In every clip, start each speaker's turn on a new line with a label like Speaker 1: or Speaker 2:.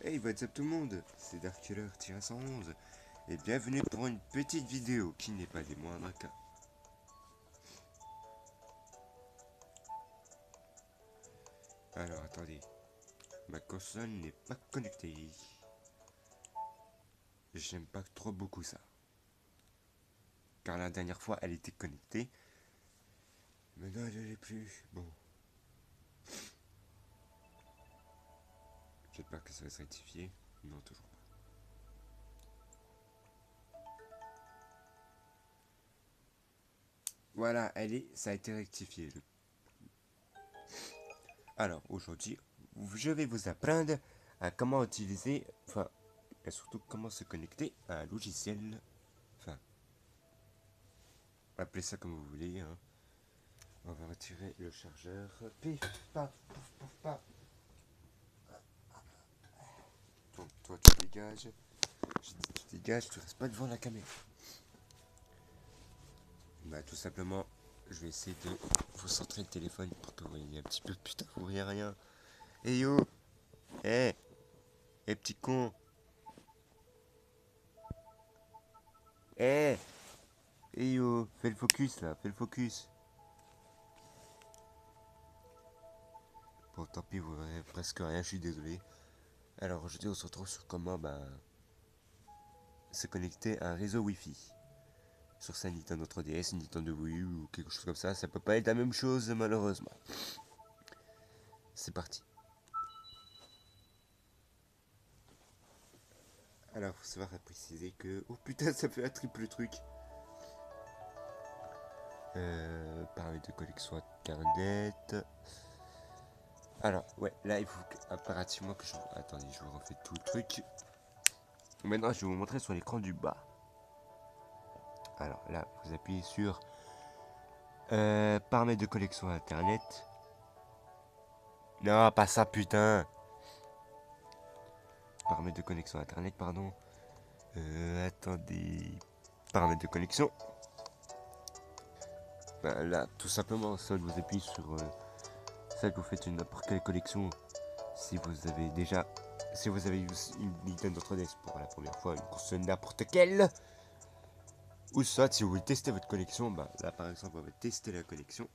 Speaker 1: Hey, what's up tout le monde, c'est Darkkiller-111 et bienvenue pour une petite vidéo qui n'est pas des moindres cas. Alors attendez, ma console n'est pas connectée. J'aime pas trop beaucoup ça. Car la dernière fois elle était connectée, maintenant elle ne l'est plus. Bon, j'espère que ça va se rectifier. Non, toujours pas. Voilà, ça a été rectifié. Alors aujourd'hui, je vais vous apprendre à comment utiliser, et surtout comment se connecter à un logiciel. Enfin, appelez ça comme vous voulez, hein. On va retirer le chargeur. Pif, paf, pouf, pouf, paf. Donc toi tu dégages. Je dis tu dégages, tu restes pas devant la caméra. Bah tout simplement, je vais essayer de vous centrer le téléphone pour que vous voyez un petit peu. Putain, vous voyez rien. Eh yo. Eh. Eh petit con. Eh. Eh yo. Fais le focus là, fais le focus. Bon tant pis, vous verrez presque rien, je suis désolé. Alors aujourd'hui on se retrouve sur comment se connecter à un réseau Wi-Fi. Sur sa Nintendo 3DS, Nintendo Wii U ou quelque chose comme ça peut pas être la même chose malheureusement. C'est parti. Alors, faut savoir préciser que... Oh putain, ça fait un triple truc. Paramètres de connexion internet. Alors, ouais, là, il faut impérativement que je... Attendez, je vous refais tout le truc. Maintenant, je vais vous montrer sur l'écran du bas. Alors, là, vous appuyez sur... paramètres de connexion internet. Non, pas ça, putain. Paramètres de connexion internet, pardon. Attendez... Paramètres de connexion. Ben, là, tout simplement, ça, vous appuyez sur... ça que vous faites n'importe quelle connexion. Si vous avez déjà, si vous avez une Nintendo 3DS pour la première fois, une console n'importe quelle, ou soit si vous voulez tester votre connexion, bah là par exemple on va tester la connexion.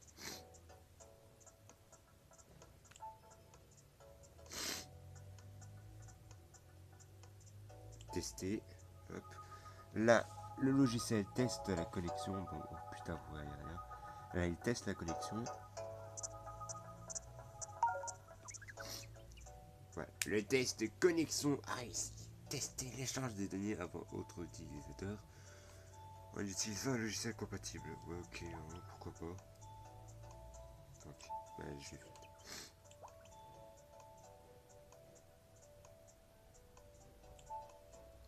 Speaker 1: Tester, hop. Là, le logiciel teste la connexion. Bon, oh putain, vous voyez rien. Là, il teste la connexion. Voilà, le test de connexion a réussi. Tester l'échange des données avant autre utilisateur en utilisant un logiciel compatible. Ouais, ok, hein, pourquoi pas. Ok, bah, je vais.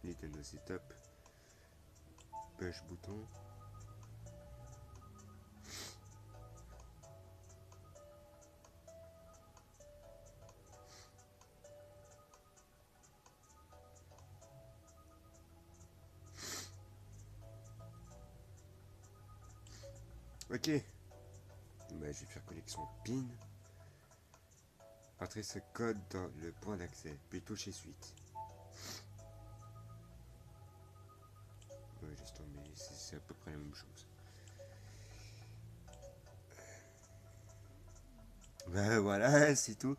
Speaker 1: Nintendo Setup. Push bouton. Ok. Bah, je vais faire connexion PIN. Entrez ce code dans le point d'accès, puis touchez suite. Ouais, laisse tomber, c'est à peu près la même chose. Bah voilà, c'est tout.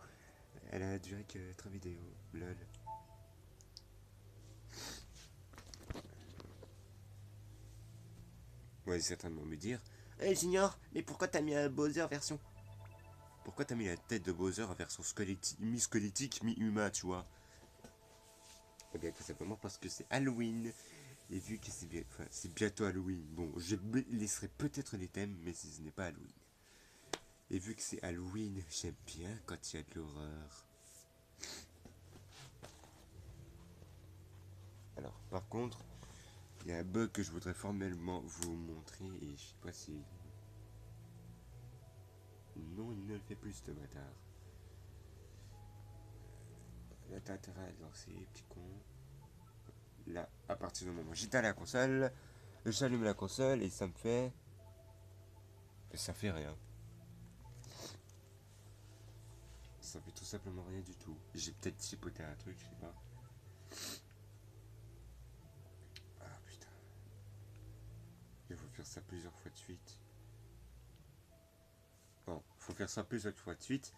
Speaker 1: Elle a duré que 3 vidéos. Lol. Ouais, certainement me dire. Hey Junior, mais pourquoi t'as mis un Bowser version. Pourquoi t'as mis la tête de Bowser en version mi-squelettique, mi-humain, tu vois? Eh bien, tout simplement parce que c'est Halloween. Et vu que c'est bientôt Halloween, bon, je laisserai peut-être les thèmes, mais si ce n'est pas Halloween. Et vu que c'est Halloween, j'aime bien quand il y a de l'horreur. Alors, par contre, il y a un bug que je voudrais formellement vous montrer et je sais pas si... Non, il ne le fait plus, ce bâtard. Là, t'as intérêt à lancer, petit con. Là, à partir du moment où j'éteins la console, j'allume la console et ça me fait... Ça fait rien. Ça fait tout simplement rien du tout. J'ai peut-être chipoté un truc, je sais pas. ça plusieurs fois de suite. Bon, faut faire ça plusieurs fois de suite.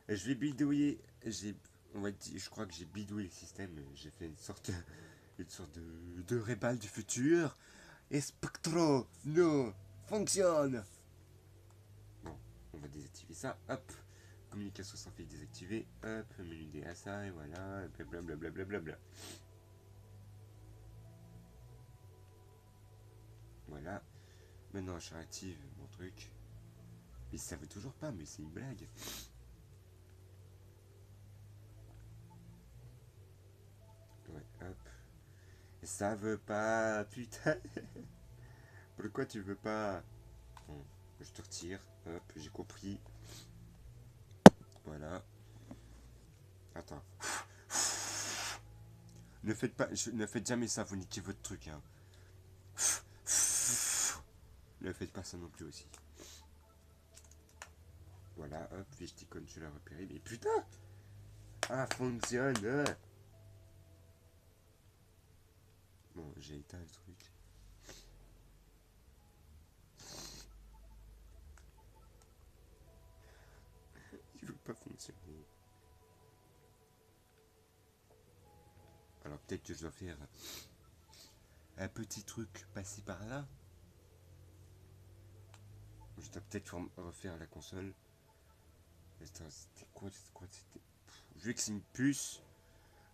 Speaker 1: Et je vais bidouiller. Je crois que j'ai bidouillé le système. J'ai fait une sorte de rébal du futur. Et Spectro, non, fonctionne. Bon, on va désactiver ça. Hop. Communication sans fil désactivée. Hop, menu DSA et voilà. Blablabla. Bla. Voilà. Maintenant, je réactive mon truc. Mais ça veut toujours pas, mais c'est une blague. Ouais, hop. Ça veut pas, putain. Pourquoi tu veux pas? Bon, je te retire. Hop, j'ai compris. Voilà. Attends. Ne faites jamais ça, vous niquez votre truc, hein. Ne faites pas ça non plus aussi. Voilà, hop, Vishticon, tu l'as repéré. Mais putain! Ah, fonctionne! Bon, j'ai éteint le truc. Il veut pas fonctionner. Alors peut-être que je dois faire un petit truc passé par là. Je dois peut-être refaire la console. C'était quoi? Vu que c'est une puce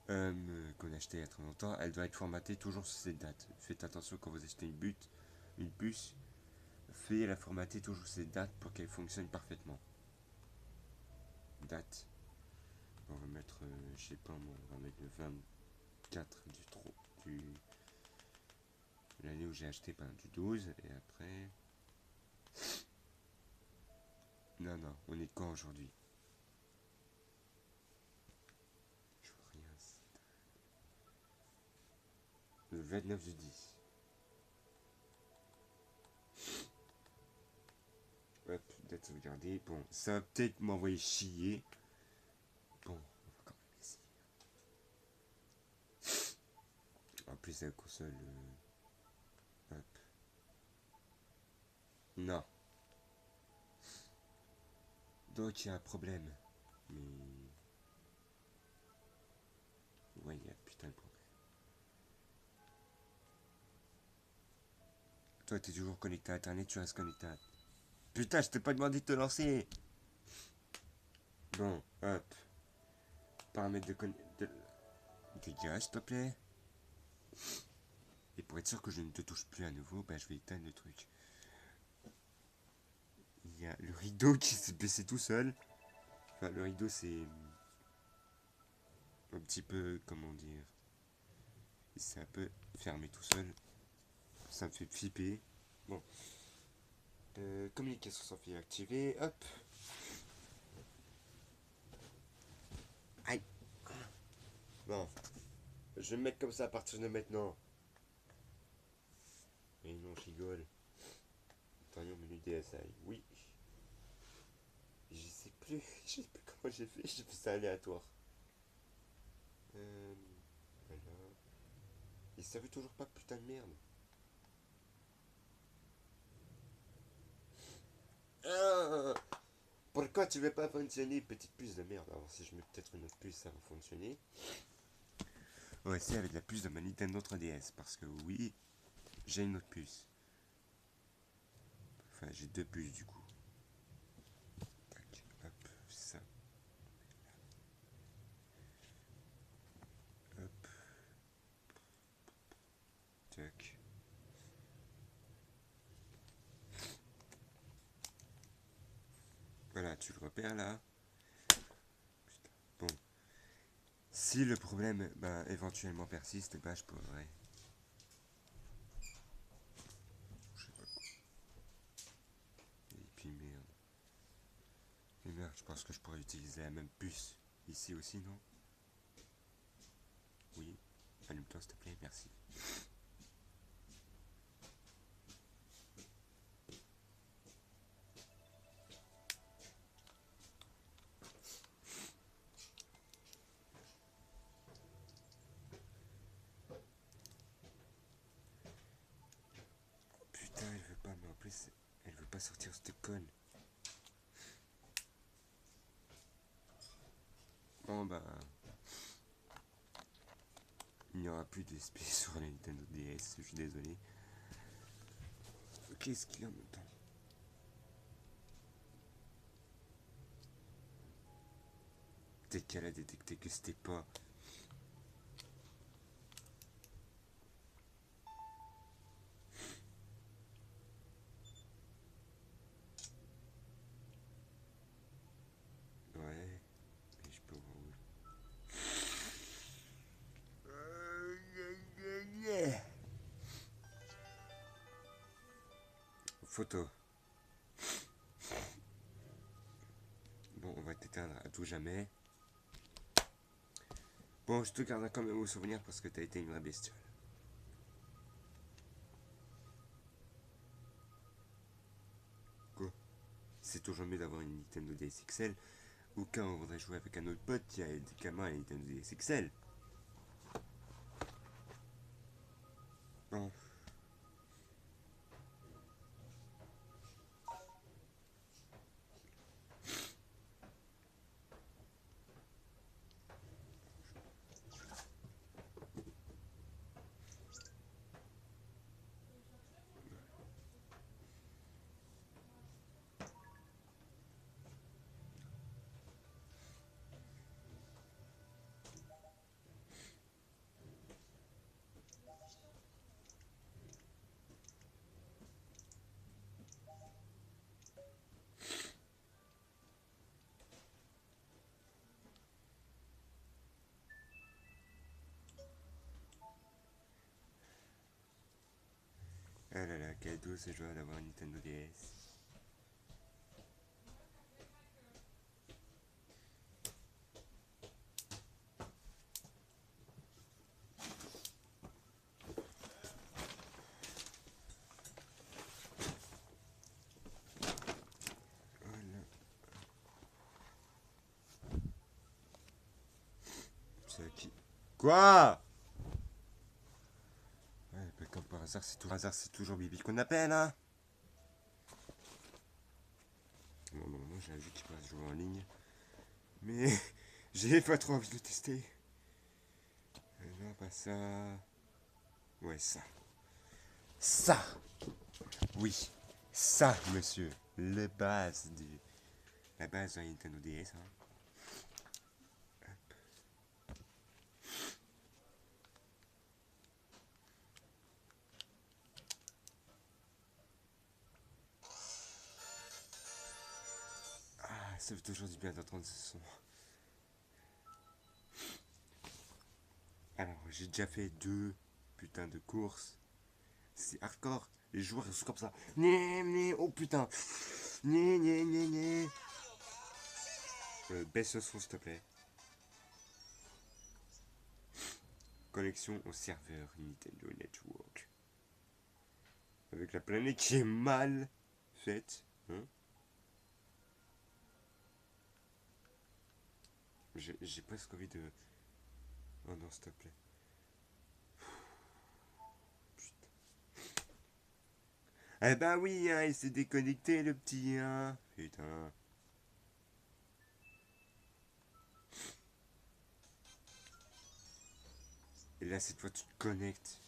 Speaker 1: qu'on a achetée il y a très longtemps, elle doit être formatée toujours sur cette date. Faites attention quand vous achetez une puce. Faites la formater toujours sur cette date pour qu'elle fonctionne parfaitement. Date. On va mettre, je sais pas moi, on va mettre le 24 du l'année où j'ai acheté, du 12, et après... Non, on est quand aujourd'hui? Je vois rien. Le 29 du 10. Hop, date sauvegardée. Bon, ça va peut-être m'envoyer chier. Bon, on va quand même essayer. En plus, la console... hop. Non. Donc, il y a un problème. Mais... ouais, il y a putain de problème. Toi, t'es toujours connecté à Internet, tu restes connecté à... Putain, je t'ai pas demandé de te lancer. Bon, hop. Paramètres de connexion. Dégage, s'il te plaît. Et pour être sûr que je ne te touche plus à nouveau, je vais éteindre le truc. Il y a le rideau qui s'est baissé tout seul. Enfin, le rideau, c'est un petit peu, comment dire, c'est un peu fermé tout seul. Ça me fait flipper. Bon. Communication sans fil activée. Hop. Aïe. Bon. Je vais me mettre comme ça à partir de maintenant. Mais non, je rigole. Attends, menu DSI. Oui. Je sais plus. Je sais plus comment j'ai fait. J'ai fait ça aléatoire. Voilà. Et ça veut toujours pas, putain de merde. Ah, pourquoi tu veux pas fonctionner, petite puce de merde? Alors si je mets peut-être une autre puce, ça va fonctionner. Ouais, c'est avec la puce de ma Nintendo 3DS. Parce que oui, j'ai une autre puce. Enfin, j'ai deux puces du coup. Tac, hop, ça. Hop. Tac. Voilà, tu le repères là. Putain. Bon. Si le problème éventuellement persiste, je pourrais. Je sais pas quoi. Et puis merde. Et merde, je pense que je pourrais utiliser la même puce ici aussi, non? Oui. Allume-toi s'il te plaît, merci. Putain, il veut pas déconne. Bon bah... Il n'y aura plus de SP sur la Nintendo DS, je suis désolé. Qu'est-ce qu'il y a en même temps? Peut-être qu'elle a détecté que c'était pas... Ouais, mais je peux voir où. Photo. Bon, on va t'éteindre à tout jamais. Bon, je te garderai quand même au souvenir parce que t'as été une vraie bestiole. Quoi? C'est toujours mieux d'avoir une Nintendo DS XL. Ou quand on voudrait jouer avec un autre pote qui a également une Nintendo DS XL. Bon. Ah là là, quelle douce joie d'avoir une Nintendo DS. Voilà. C'est qui? Quoi? Ouais, bah comme par hasard, c'est toujours Bibi qu'on appelle, hein. Bon, moi j'ai vu qu'il passe jouer en ligne. Mais j'ai pas trop envie de le tester. Non, pas ça. Ouais, ça. Ça! Oui, ça, monsieur. La base de la Nintendo DS, hein. Ah, ça fait toujours du bien d'entendre ce son. Alors, j'ai déjà fait 2 putains de courses. C'est hardcore. Les joueurs ils sont comme ça. Né, né, oh putain. Né, né, né, né. Baisse le son, s'il te plaît. Connexion au serveur Nintendo Network. Avec la planète qui est mal faite. Hein. J'ai presque envie de... Oh non, s'il te plaît. Putain. Eh ben oui, hein, il s'est déconnecté le petit, hein. Putain. Et là, cette fois, tu te connectes.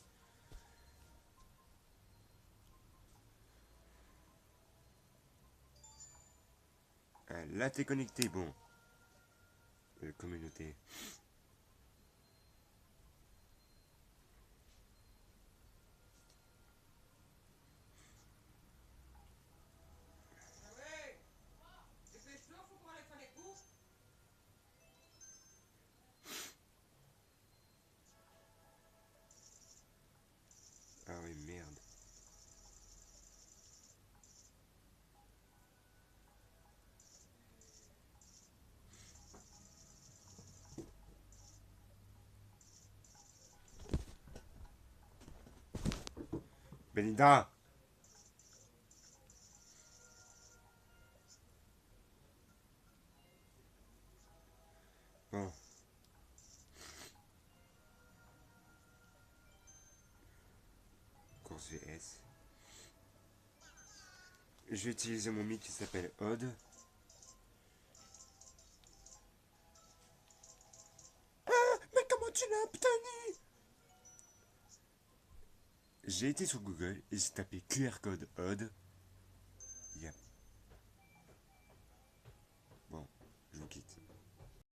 Speaker 1: Ah, là, t'es connecté, bon. Communauté. Ah oui, merde. Belinda! Bon. Course VS. Je vais utiliser mon mic qui s'appelle Odd. Mais comment tu l'as obtenu? J'ai été sur Google et j'ai tapé QR code Odd.